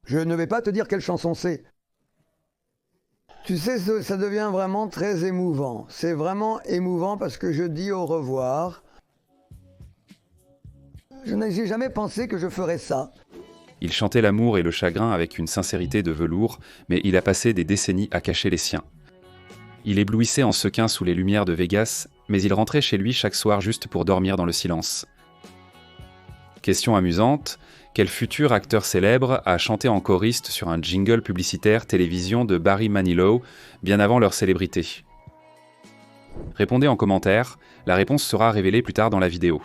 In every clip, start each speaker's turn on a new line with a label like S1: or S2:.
S1: Je ne vais pas te dire quelle chanson c'est. Tu sais, ça devient vraiment très émouvant. C'est vraiment émouvant parce que je dis au revoir. Je n'ai jamais pensé que je ferais ça.
S2: Il chantait l'amour et le chagrin avec une sincérité de velours, mais il a passé des décennies à cacher les siens. Il éblouissait en sequin sous les lumières de Vegas, mais il rentrait chez lui chaque soir juste pour dormir dans le silence. Question amusante, quel futur acteur célèbre a chanté en choriste sur un jingle publicitaire télévision de Barry Manilow, bien avant leur célébrité? Répondez en commentaire, la réponse sera révélée plus tard dans la vidéo.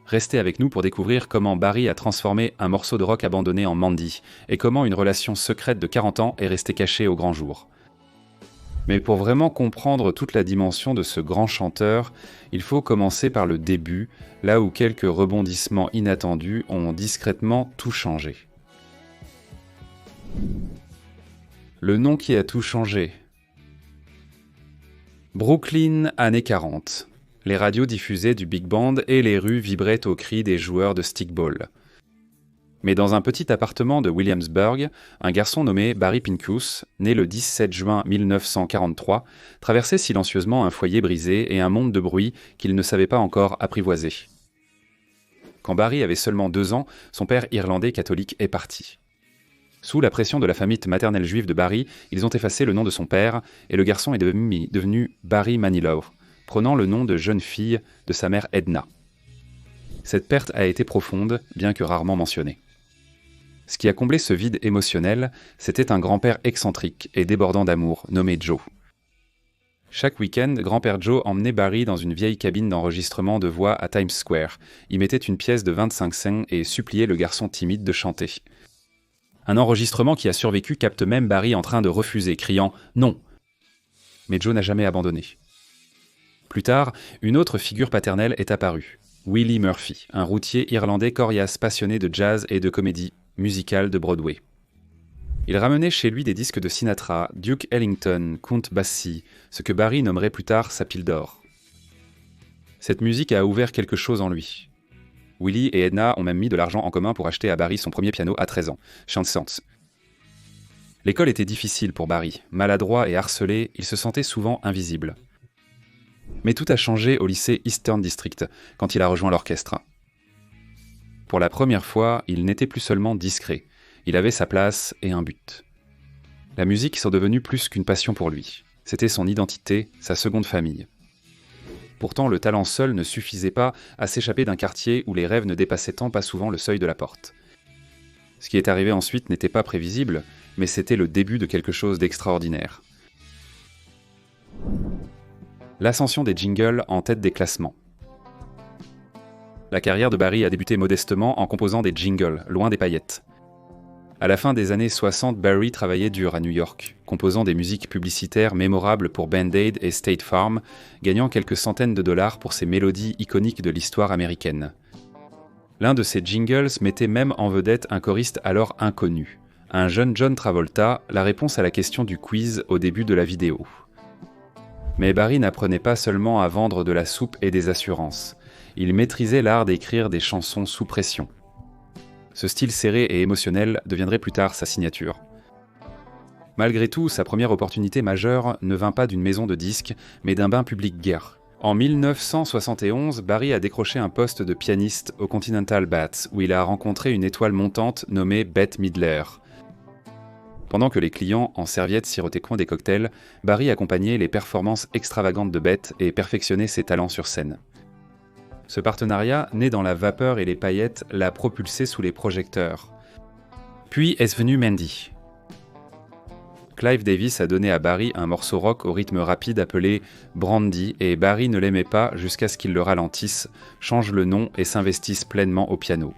S2: Restez avec nous pour découvrir comment Barry a transformé un morceau de rock abandonné en Mandy, et comment une relation secrète de 40 ans est restée cachée au grand jour. Mais pour vraiment comprendre toute la dimension de ce grand chanteur, il faut commencer par le début, là où quelques rebondissements inattendus ont discrètement tout changé. Le nom qui a tout changé. Brooklyn, années 40. Les radios diffusaient du big band et les rues vibraient aux cris des joueurs de stickball. Mais dans un petit appartement de Williamsburg, un garçon nommé Barry Pincus, né le 17 juin 1943, traversait silencieusement un foyer brisé et un monde de bruit qu'il ne savait pas encore apprivoiser. Quand Barry avait seulement 2 ans, son père irlandais catholique est parti. Sous la pression de la famille maternelle juive de Barry, ils ont effacé le nom de son père et le garçon est devenu Barry Manilow, prenant le nom de jeune fille de sa mère Edna. Cette perte a été profonde, bien que rarement mentionnée. Ce qui a comblé ce vide émotionnel, c'était un grand-père excentrique et débordant d'amour, nommé Joe. Chaque week-end, grand-père Joe emmenait Barry dans une vieille cabine d'enregistrement de voix à Times Square, y mettait une pièce de 25 cents et suppliait le garçon timide de chanter. Un enregistrement qui a survécu capte même Barry en train de refuser, criant « Non !» Mais Joe n'a jamais abandonné. Plus tard, une autre figure paternelle est apparue. Willie Murphy, un routier irlandais coriace passionné de jazz et de comédie musicale de Broadway. Il ramenait chez lui des disques de Sinatra, Duke Ellington, Count Basie, ce que Barry nommerait plus tard sa pile d'or. Cette musique a ouvert quelque chose en lui. Willie et Edna ont même mis de l'argent en commun pour acheter à Barry son premier piano à 13 ans, Chansons. L'école était difficile pour Barry. Maladroit et harcelé, il se sentait souvent invisible. Mais tout a changé au lycée Eastern District, quand il a rejoint l'orchestre. Pour la première fois, il n'était plus seulement discret. Il avait sa place et un but. La musique sont devenue plus qu'une passion pour lui. C'était son identité, sa seconde famille. Pourtant, le talent seul ne suffisait pas à s'échapper d'un quartier où les rêves ne dépassaient tant pas souvent le seuil de la porte. Ce qui est arrivé ensuite n'était pas prévisible, mais c'était le début de quelque chose d'extraordinaire. L'ascension des jingles en tête des classements. La carrière de Barry a débuté modestement en composant des jingles, loin des paillettes. À la fin des années 60, Barry travaillait dur à New York, composant des musiques publicitaires mémorables pour Band-Aid et State Farm, gagnant quelques centaines de dollars pour ses mélodies iconiques de l'histoire américaine. L'un de ces jingles mettait même en vedette un choriste alors inconnu, un jeune John Travolta, la réponse à la question du quiz au début de la vidéo. Mais Barry n'apprenait pas seulement à vendre de la soupe et des assurances. Il maîtrisait l'art d'écrire des chansons sous pression. Ce style serré et émotionnel deviendrait plus tard sa signature. Malgré tout, sa première opportunité majeure ne vint pas d'une maison de disques, mais d'un bain public gay. En 1971, Barry a décroché un poste de pianiste au Continental Bats, où il a rencontré une étoile montante nommée Bette Midler. Pendant que les clients, en serviettes, sirotaient coin des cocktails, Barry accompagnait les performances extravagantes de Bette et perfectionnait ses talents sur scène. Ce partenariat, né dans la vapeur et les paillettes, l'a propulsé sous les projecteurs. Puis est venu Mandy. Clive Davis a donné à Barry un morceau rock au rythme rapide appelé Brandy et Barry ne l'aimait pas jusqu'à ce qu'il le ralentisse, change le nom et s'investisse pleinement au piano.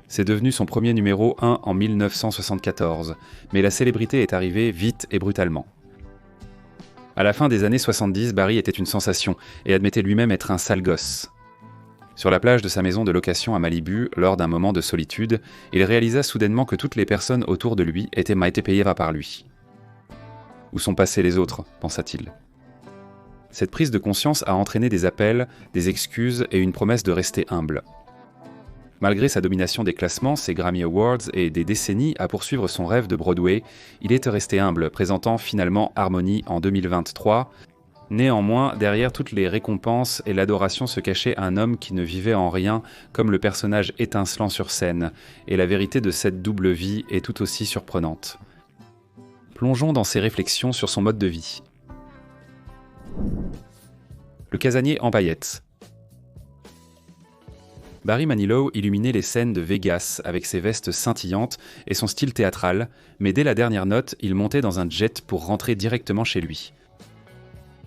S2: C'est devenu son premier numéro 1 en 1974, mais la célébrité est arrivée vite et brutalement. À la fin des années 70, Barry était une sensation et admettait lui-même être un sale gosse. Sur la plage de sa maison de location à Malibu, lors d'un moment de solitude, il réalisa soudainement que toutes les personnes autour de lui étaient payées par lui. « Où sont passés les autres ?» pensa-t-il. Cette prise de conscience a entraîné des appels, des excuses et une promesse de rester humble. Malgré sa domination des classements, ses Grammy Awards et des décennies à poursuivre son rêve de Broadway, il est resté humble, présentant finalement Harmony en 2023. Néanmoins, derrière toutes les récompenses et l'adoration se cachait un homme qui ne vivait en rien comme le personnage étincelant sur scène, et la vérité de cette double vie est tout aussi surprenante. Plongeons dans ses réflexions sur son mode de vie. Le casanier en paillettes. Barry Manilow illuminait les scènes de Vegas avec ses vestes scintillantes et son style théâtral, mais dès la dernière note, il montait dans un jet pour rentrer directement chez lui.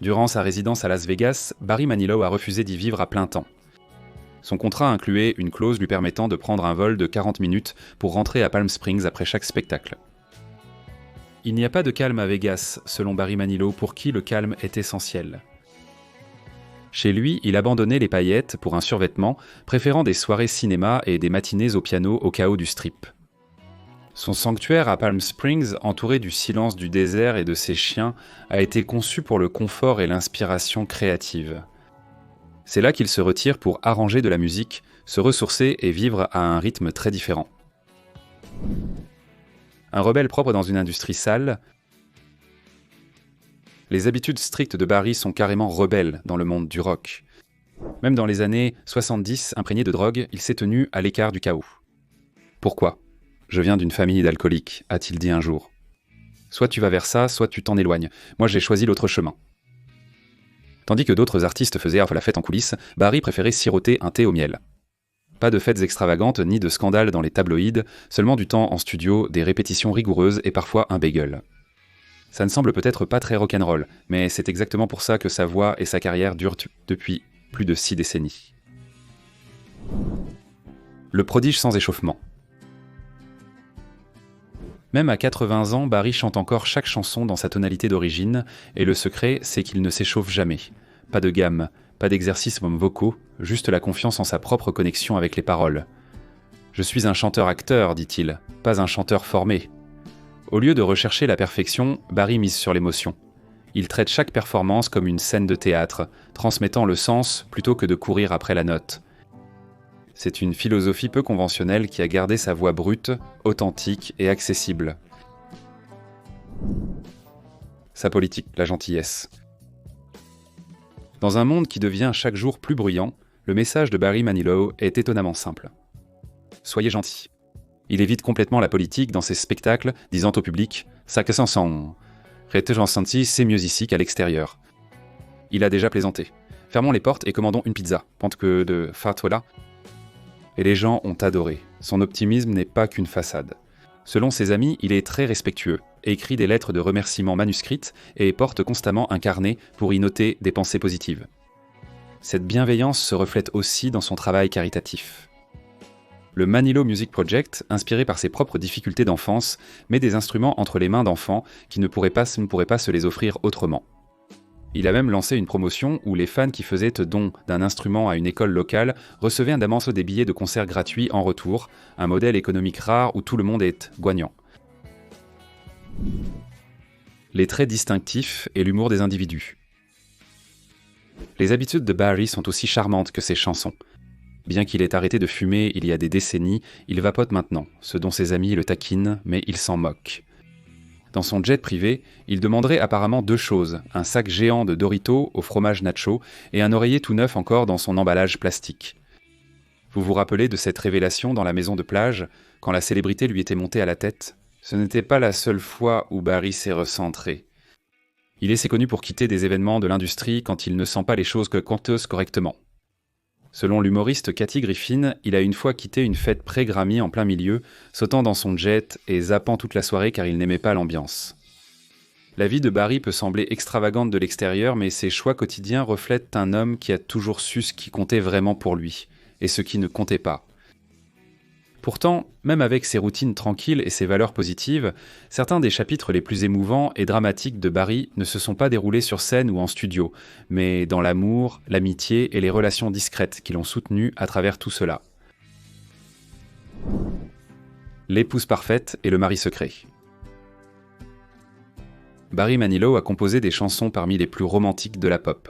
S2: Durant sa résidence à Las Vegas, Barry Manilow a refusé d'y vivre à plein temps. Son contrat incluait une clause lui permettant de prendre un vol de 40 minutes pour rentrer à Palm Springs après chaque spectacle. Il n'y a pas de calme à Vegas, selon Barry Manilow, pour qui le calme est essentiel. Chez lui, il abandonnait les paillettes pour un survêtement, préférant des soirées cinéma et des matinées au piano au chaos du strip. Son sanctuaire à Palm Springs, entouré du silence du désert et de ses chiens, a été conçu pour le confort et l'inspiration créative. C'est là qu'il se retire pour arranger de la musique, se ressourcer et vivre à un rythme très différent. Un rebelle propre dans une industrie sale, les habitudes strictes de Barry sont carrément rebelles dans le monde du rock. Même dans les années 70, imprégné de drogue, il s'est tenu à l'écart du chaos. Pourquoi ? Je viens d'une famille d'alcooliques, a-t-il dit un jour. Soit tu vas vers ça, soit tu t'en éloignes. Moi j'ai choisi l'autre chemin. Tandis que d'autres artistes faisaient la fête en coulisses, Barry préférait siroter un thé au miel. Pas de fêtes extravagantes ni de scandales dans les tabloïds, seulement du temps en studio, des répétitions rigoureuses et parfois un bagel. Ça ne semble peut-être pas très rock'n'roll, mais c'est exactement pour ça que sa voix et sa carrière durent depuis plus de 6 décennies. Le prodige sans échauffement. Même à 80 ans, Barry chante encore chaque chanson dans sa tonalité d'origine, et le secret, c'est qu'il ne s'échauffe jamais. Pas de gamme, pas d'exercices vocaux, juste la confiance en sa propre connexion avec les paroles. « Je suis un chanteur-acteur, dit-il, pas un chanteur formé. » Au lieu de rechercher la perfection, Barry mise sur l'émotion. Il traite chaque performance comme une scène de théâtre, transmettant le sens plutôt que de courir après la note. C'est une philosophie peu conventionnelle qui a gardé sa voix brute, authentique et accessible. Sa politique, la gentillesse. Dans un monde qui devient chaque jour plus bruyant, le message de Barry Manilow est étonnamment simple. Soyez gentils. Il évite complètement la politique dans ses spectacles, disant au public « ça que s'en sent. Restez gentils, c'est mieux ici qu'à l'extérieur. » Il a déjà plaisanté. « Fermons les portes et commandons une pizza, pente que de fatwala. » Et les gens ont adoré. Son optimisme n'est pas qu'une façade. Selon ses amis, il est très respectueux, écrit des lettres de remerciements manuscrites et porte constamment un carnet pour y noter des pensées positives. Cette bienveillance se reflète aussi dans son travail caritatif. Le Manilow Music Project, inspiré par ses propres difficultés d'enfance, met des instruments entre les mains d'enfants qui ne pourraient pas se les offrir autrement. Il a même lancé une promotion où les fans qui faisaient don d'un instrument à une école locale recevaient un morceau des billets de concert gratuits en retour, un modèle économique rare où tout le monde est gagnant. Les traits distinctifs et l'humour des individus. Les habitudes de Barry sont aussi charmantes que ses chansons. Bien qu'il ait arrêté de fumer il y a des décennies, il vapote maintenant, ce dont ses amis le taquinent, mais il s'en moque. Dans son jet privé, il demanderait apparemment 2 choses, un sac géant de Doritos au fromage nacho et un oreiller tout neuf encore dans son emballage plastique. Vous vous rappelez de cette révélation dans la maison de plage, quand la célébrité lui était montée à la tête ? Ce n'était pas la seule fois où Barry s'est recentré. Il est connu pour quitter des événements de l'industrie quand il ne sent pas les choses compteuses correctement. Selon l'humoriste Kathy Griffin, il a une fois quitté une fête pré-Grammy en plein milieu, sautant dans son jet et zappant toute la soirée car il n'aimait pas l'ambiance. La vie de Barry peut sembler extravagante de l'extérieur, mais ses choix quotidiens reflètent un homme qui a toujours su ce qui comptait vraiment pour lui, et ce qui ne comptait pas. Pourtant, même avec ses routines tranquilles et ses valeurs positives, certains des chapitres les plus émouvants et dramatiques de Barry ne se sont pas déroulés sur scène ou en studio, mais dans l'amour, l'amitié et les relations discrètes qui l'ont soutenu à travers tout cela. L'épouse parfaite et le mari secret. Barry Manilow a composé des chansons parmi les plus romantiques de la pop.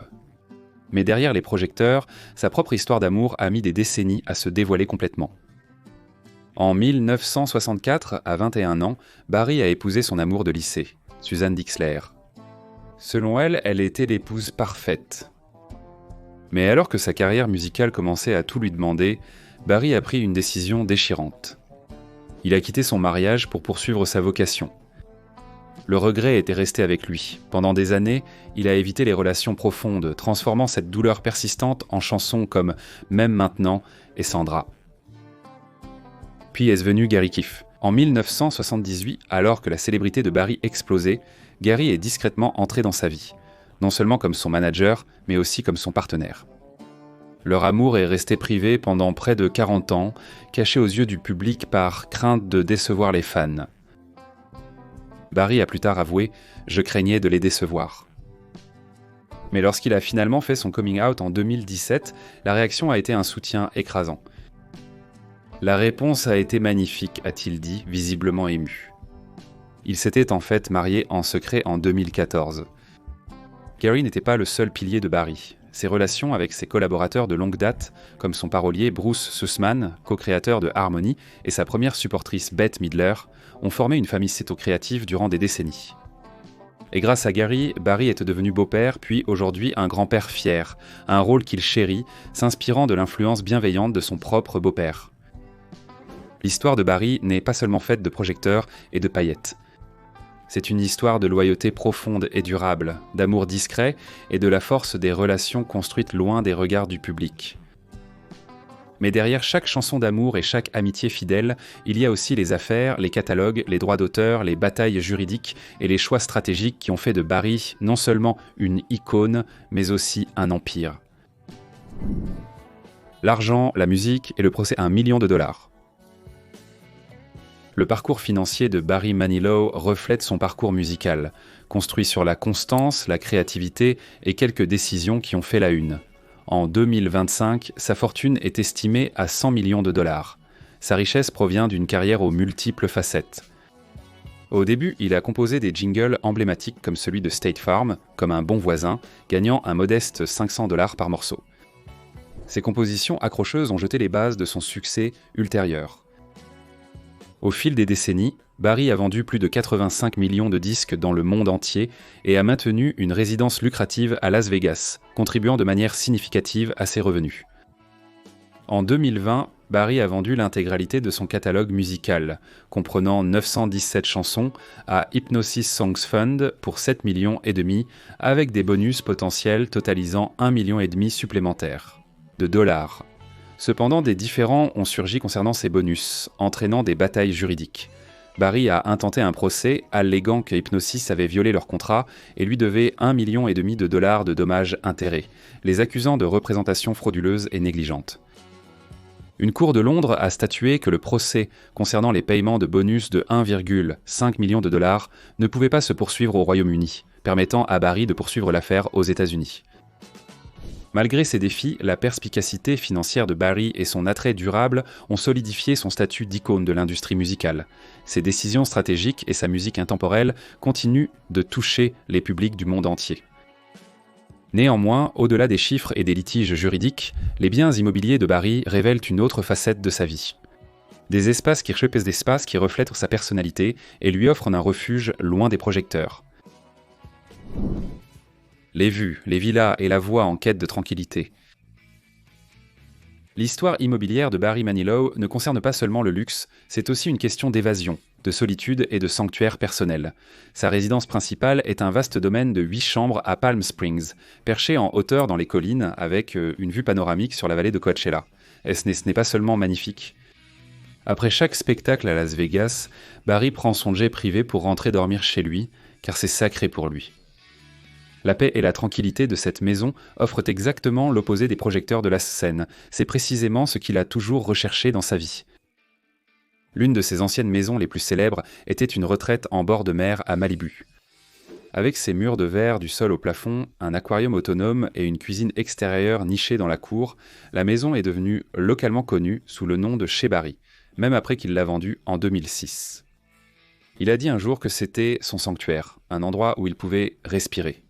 S2: Mais derrière les projecteurs, sa propre histoire d'amour a mis des décennies à se dévoiler complètement. En 1964, à 21 ans, Barry a épousé son amour de lycée, Susan Dixler. Selon elle, elle était l'épouse parfaite. Mais alors que sa carrière musicale commençait à tout lui demander, Barry a pris une décision déchirante. Il a quitté son mariage pour poursuivre sa vocation. Le regret était resté avec lui. Pendant des années, il a évité les relations profondes, transformant cette douleur persistante en chansons comme « Même maintenant » et « Sandra ». Puis est venu Gary Keefe. En 1978, alors que la célébrité de Barry explosait, Gary est discrètement entré dans sa vie, non seulement comme son manager, mais aussi comme son partenaire. Leur amour est resté privé pendant près de 40 ans, caché aux yeux du public par crainte de décevoir les fans. Barry a plus tard avoué « Je craignais de les décevoir ». Mais lorsqu'il a finalement fait son coming out en 2017, la réaction a été un soutien écrasant. La réponse a été magnifique, a-t-il dit, visiblement ému. Il s'était en fait marié en secret en 2014. Gary n'était pas le seul pilier de Barry. Ses relations avec ses collaborateurs de longue date, comme son parolier Bruce Sussman, co-créateur de Harmony, et sa première supportrice Bette Midler, ont formé une famille céto-créative durant des décennies. Et grâce à Gary, Barry est devenu beau-père, puis aujourd'hui un grand-père fier, un rôle qu'il chérit, s'inspirant de l'influence bienveillante de son propre beau-père. L'histoire de Barry n'est pas seulement faite de projecteurs et de paillettes. C'est une histoire de loyauté profonde et durable, d'amour discret et de la force des relations construites loin des regards du public. Mais derrière chaque chanson d'amour et chaque amitié fidèle, il y a aussi les affaires, les catalogues, les droits d'auteur, les batailles juridiques et les choix stratégiques qui ont fait de Barry non seulement une icône, mais aussi un empire. L'argent, la musique et le procès à $1 million. Le parcours financier de Barry Manilow reflète son parcours musical, construit sur la constance, la créativité et quelques décisions qui ont fait la une. En 2025, sa fortune est estimée à $100 millions. Sa richesse provient d'une carrière aux multiples facettes. Au début, il a composé des jingles emblématiques comme celui de State Farm, comme un bon voisin, gagnant un modeste $500 par morceau. Ces compositions accrocheuses ont jeté les bases de son succès ultérieur. Au fil des décennies, Barry a vendu plus de 85 millions de disques dans le monde entier et a maintenu une résidence lucrative à Las Vegas, contribuant de manière significative à ses revenus. En 2020, Barry a vendu l'intégralité de son catalogue musical, comprenant 917 chansons, à Hypnosis Songs Fund pour $7,5 millions, avec des bonus potentiels totalisant $1,5 million supplémentaires. Cependant, des différends ont surgi concernant ces bonus, entraînant des batailles juridiques. Barry a intenté un procès, alléguant que Hypnosis avait violé leur contrat et lui devait $1,5 million de dommages-intérêts, les accusant de représentation frauduleuse et négligente. Une cour de Londres a statué que le procès concernant les paiements de bonus de $1,5 million ne pouvait pas se poursuivre au Royaume-Uni, permettant à Barry de poursuivre l'affaire aux États-Unis. Malgré ces défis, la perspicacité financière de Barry et son attrait durable ont solidifié son statut d'icône de l'industrie musicale. Ses décisions stratégiques et sa musique intemporelle continuent de toucher les publics du monde entier. Néanmoins, au-delà des chiffres et des litiges juridiques, les biens immobiliers de Barry révèlent une autre facette de sa vie. Des espaces qui reflètent sa personnalité et lui offrent un refuge loin des projecteurs. Les vues, les villas et la voix en quête de tranquillité. L'histoire immobilière de Barry Manilow ne concerne pas seulement le luxe, c'est aussi une question d'évasion, de solitude et de sanctuaire personnel. Sa résidence principale est un vaste domaine de 8 chambres à Palm Springs, perché en hauteur dans les collines avec une vue panoramique sur la vallée de Coachella. Et ce n'est pas seulement magnifique. Après chaque spectacle à Las Vegas, Barry prend son jet privé pour rentrer dormir chez lui, car c'est sacré pour lui. La paix et la tranquillité de cette maison offrent exactement l'opposé des projecteurs de la scène. C'est précisément ce qu'il a toujours recherché dans sa vie. L'une de ses anciennes maisons les plus célèbres était une retraite en bord de mer à Malibu. Avec ses murs de verre du sol au plafond, un aquarium autonome et une cuisine extérieure nichée dans la cour, la maison est devenue localement connue sous le nom de Chez Barry, même après qu'il l'a vendue en 2006. Il a dit un jour que c'était son sanctuaire, un endroit où il pouvait respirer.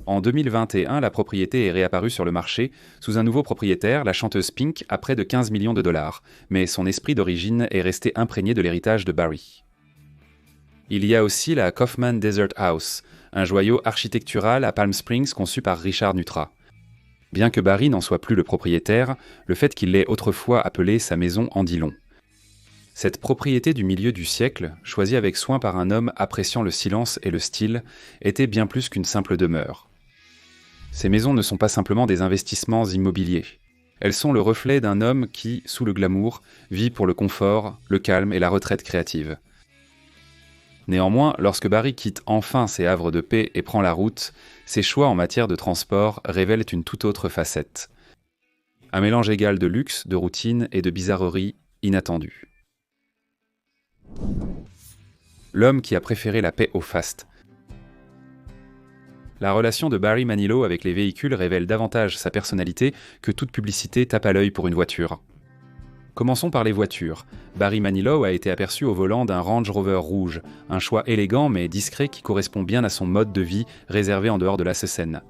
S2: En 2021, la propriété est réapparue sur le marché sous un nouveau propriétaire, la chanteuse Pink, à près de 15 millions de dollars, mais son esprit d'origine est resté imprégné de l'héritage de Barry. Il y a aussi la Kaufman Desert House, un joyau architectural à Palm Springs conçu par Richard Nutra. Bien que Barry n'en soit plus le propriétaire, le fait qu'il l'ait autrefois appelé sa maison en dit long. Cette propriété du milieu du siècle, choisie avec soin par un homme appréciant le silence et le style, était bien plus qu'une simple demeure. Ces maisons ne sont pas simplement des investissements immobiliers. Elles sont le reflet d'un homme qui, sous le glamour, vit pour le confort, le calme et la retraite créative. Néanmoins, lorsque Barry quitte enfin ses havres de paix et prend la route, ses choix en matière de transport révèlent une toute autre facette. Un mélange égal de luxe, de routine et de bizarrerie inattendue. L'homme qui a préféré la paix au faste. La relation de Barry Manilow avec les véhicules révèle davantage sa personnalité que toute publicité tape à l'œil pour une voiture. Commençons par les voitures. Barry Manilow a été aperçu au volant d'un Range Rover rouge, un choix élégant mais discret qui correspond bien à son mode de vie réservé en dehors de la scène.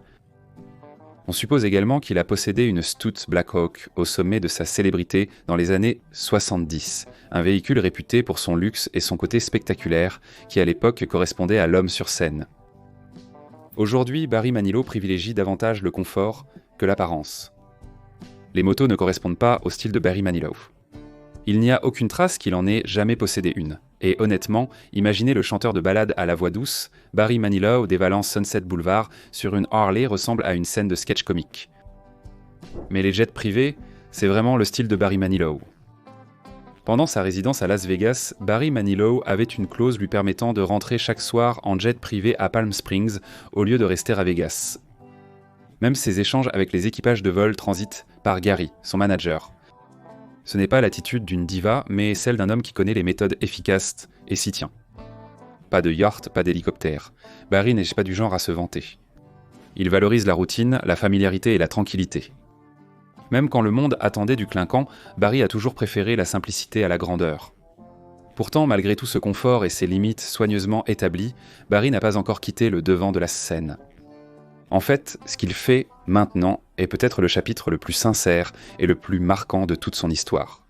S2: On suppose également qu'il a possédé une Stutz Blackhawk au sommet de sa célébrité dans les années 70, un véhicule réputé pour son luxe et son côté spectaculaire qui à l'époque correspondait à l'homme sur scène. Aujourd'hui, Barry Manilow privilégie davantage le confort que l'apparence. Les motos ne correspondent pas au style de Barry Manilow. Il n'y a aucune trace qu'il en ait jamais possédé une. Et honnêtement, imaginez le chanteur de ballade à la voix douce, Barry Manilow dévalant Sunset Boulevard sur une Harley ressemble à une scène de sketch comique. Mais les jets privés, c'est vraiment le style de Barry Manilow. Pendant sa résidence à Las Vegas, Barry Manilow avait une clause lui permettant de rentrer chaque soir en jet privé à Palm Springs au lieu de rester à Vegas. Même ses échanges avec les équipages de vol transitent par Gary, son manager. Ce n'est pas l'attitude d'une diva, mais celle d'un homme qui connaît les méthodes efficaces et s'y tient. Pas de yacht, pas d'hélicoptère. Barry n'est pas du genre à se vanter. Il valorise la routine, la familiarité et la tranquillité. Même quand le monde attendait du clinquant, Barry a toujours préféré la simplicité à la grandeur. Pourtant, malgré tout ce confort et ses limites soigneusement établies, Barry n'a pas encore quitté le devant de la scène. En fait, ce qu'il fait maintenant est peut-être le chapitre le plus sincère et le plus marquant de toute son histoire.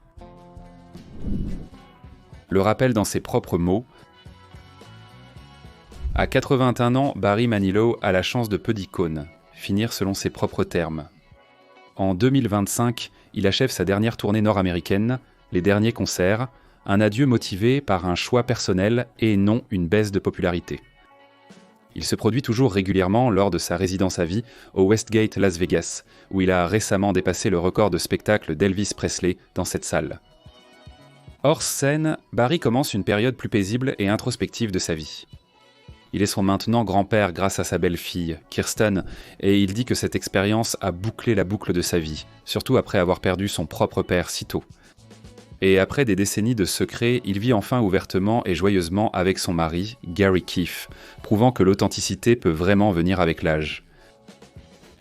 S2: Le rappelle dans ses propres mots. À 81 ans, Barry Manilow a la chance de peu d'icônes, finir selon ses propres termes. En 2025, il achève sa dernière tournée nord-américaine, les derniers concerts, un adieu motivé par un choix personnel et non une baisse de popularité. Il se produit toujours régulièrement lors de sa résidence à vie au Westgate Las Vegas, où il a récemment dépassé le record de spectacle d'Elvis Presley dans cette salle. Hors scène, Barry commence une période plus paisible et introspective de sa vie. Il est son maintenant grand-père grâce à sa belle-fille, Kirsten, et il dit que cette expérience a bouclé la boucle de sa vie, surtout après avoir perdu son propre père si tôt. Et après des décennies de secrets, il vit enfin ouvertement et joyeusement avec son mari, Gary Keefe, prouvant que l'authenticité peut vraiment venir avec l'âge.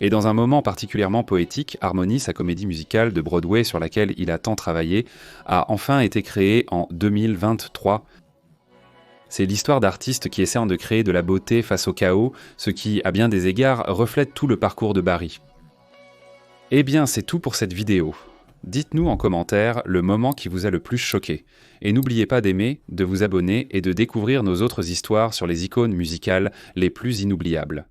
S2: Et dans un moment particulièrement poétique, Harmony, sa comédie musicale de Broadway sur laquelle il a tant travaillé, a enfin été créée en 2023. C'est l'histoire d'artistes qui essaient de créer de la beauté face au chaos, ce qui, à bien des égards, reflète tout le parcours de Barry. Eh bien, c'est tout pour cette vidéo. Dites-nous en commentaire le moment qui vous a le plus choqué. Et n'oubliez pas d'aimer, de vous abonner et de découvrir nos autres histoires sur les icônes musicales les plus inoubliables.